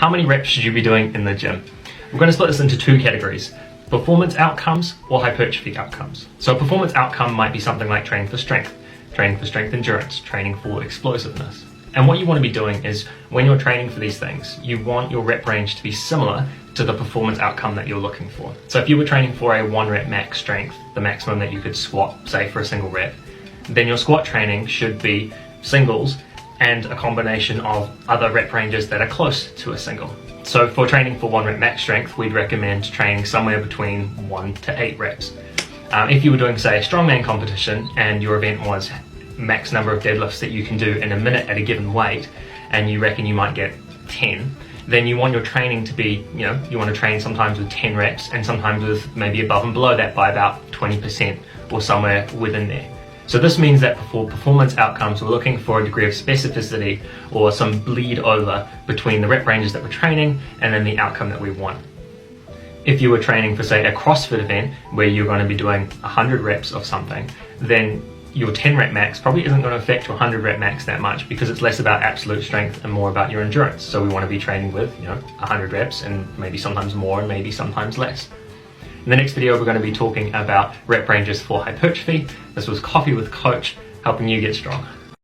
how many reps should you be doing in the gym? We're going to split this into two categories: performance outcomes or hypertrophy outcomes. So a performance outcome might be something like training for strength endurance, training for explosiveness. And what you want to be doing is, when you're training for these things, you want your rep range to be similar to the performance outcome that you're looking for. So if you were training for a 1 rep max strength, the maximum that you could squat, say, for a single rep, then your squat training should be singles and a combination of other rep ranges that are close to a single. So for training for 1 rep max strength, we'd recommend training somewhere between 1 to 8 reps. If you were doing, say, a strongman competition and your event was max number of deadlifts that you can do in a minute at a given weight, and you reckon you might get 10, then you want your training to be, you want to train sometimes with 10 reps and sometimes with maybe above and below that by about 20% or somewhere within there. So this means that for performance outcomes, we're looking for a degree of specificity or some bleed over between the rep ranges that we're training and then the outcome that we want. If you were training for, say, a CrossFit event where you're going to be doing 100 reps of something, then your 10 rep max probably isn't going to affect your 100 rep max that much, because it's less about absolute strength and more about your endurance. So we want to be training with 100 reps and maybe sometimes more and maybe sometimes less. In the next video, we're going to be talking about rep ranges for hypertrophy. This was Coffee with Coach, helping you get strong.